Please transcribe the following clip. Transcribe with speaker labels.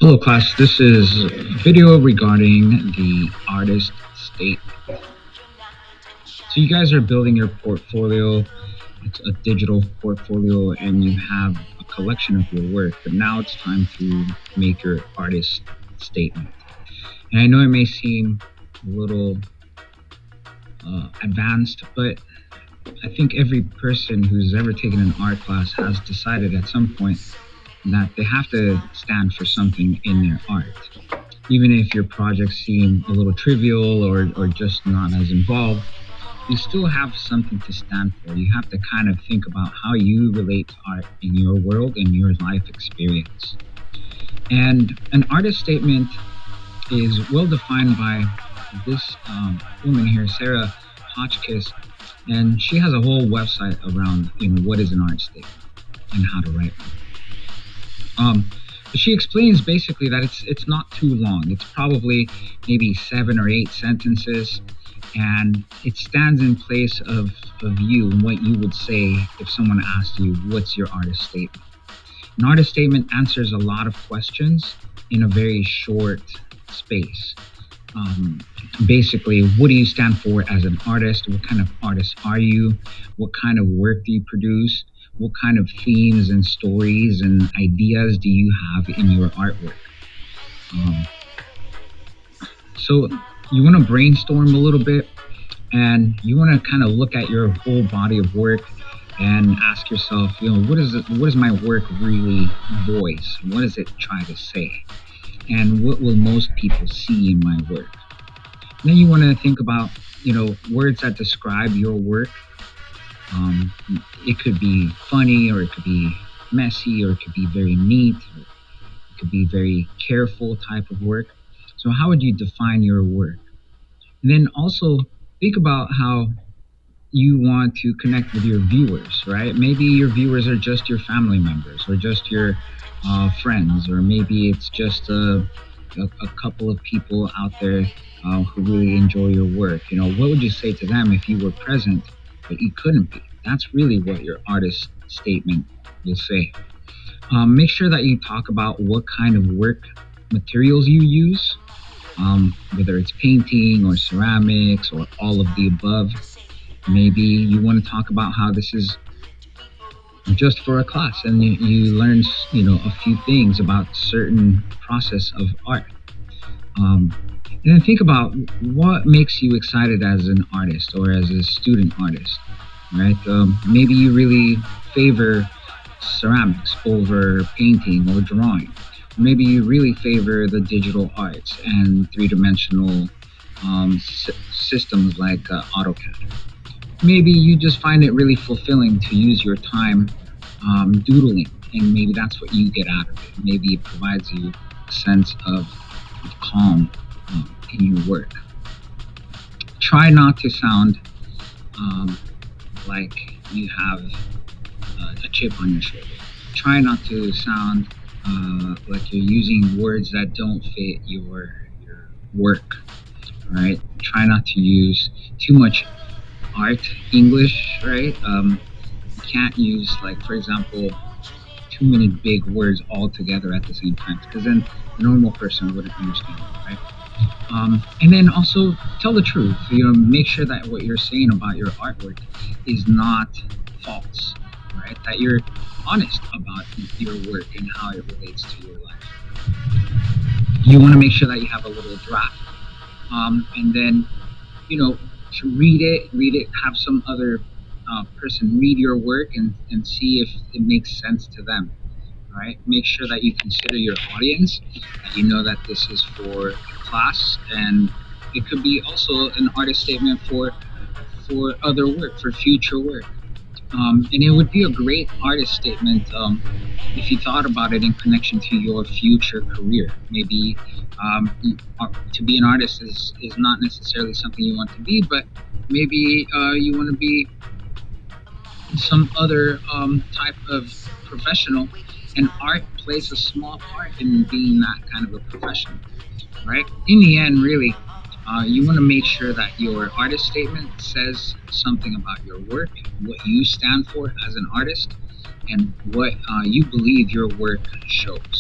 Speaker 1: Hello class, this is a video regarding the artist state. So you guys are building your portfolio, it's a digital portfolio and you have a collection of your work, but now it's time to make your artist statement. And I know it may seem a little advanced, but I think every person who's ever taken an art class has decided at some point that they have to stand for something in their art. Even if your projects seem a little trivial or just not as involved, you still have something to stand for. You have to kind of think about how you relate to art in your world and your life experience. And an artist statement is well defined by this woman here, Sarah Hotchkiss, and she has a whole website around what is an art statement and how to write one. She explains basically that it's not too long. It's probably maybe 7 or 8 sentences, and it stands in place of you and what you would say if someone asked you, what's your artist statement? An artist statement answers a lot of questions in a very short space. Basically, what do you stand for as an artist? What kind of artist are you? What kind of work do you produce? What kind of themes and stories and ideas do you have in your artwork? So you want to brainstorm a little bit, and you want to kind of look at your whole body of work and ask yourself, what is my work really voice? What does it try to say? And what will most people see in my work? And then you want to think about, words that describe your work. It could be funny, or it could be messy, or it could be very neat, or it could be very careful type of work. So how would you define your work? And then also think about how you want to connect with your viewers, right? Maybe your viewers are just your family members, or just your friends, or maybe it's just a couple of people out there who really enjoy your work. What would you say to them if you were present but you couldn't be? That's really what your artist statement will say. Make sure that you talk about what kind of work materials you use, whether it's painting or ceramics or all of the above. Maybe you want to talk about how this is just for a class and you learn a few things about certain process of art. And then think about what makes you excited as an artist or as a student artist, right? Maybe you really favor ceramics over painting or drawing. Maybe you really favor the digital arts and three-dimensional systems like AutoCAD. Maybe you just find it really fulfilling to use your time doodling, and maybe that's what you get out of it. Maybe it provides you a sense of calm in your work. Try not to sound like you have a chip on your shoulder. Try not to sound like you're using words that don't fit your work. Right? Try not to use too much art English, right? You can't use, like, for example, too many big words all together at the same time, because then a normal person wouldn't understand it, right? And then also tell the truth. Make sure that what you're saying about your artwork is not false, right? That you're honest about your work and how it relates to your life. You want to make sure that you have a little draft, and then to read it, have some other person read your work and see if it makes sense to them. All right. Make sure that you consider your audience, that you know that this is for class, and it could be also an artist statement for other work, for future work. And it would be a great artist statement if you thought about it in connection to your future career. Maybe to be an artist is not necessarily something you want to be, but maybe you want to be some other type of professional, and art plays a small part in being that kind of a professional, right? In the end, really, You want to make sure that your artist statement says something about your work, what you stand for as an artist, and what you believe your work shows.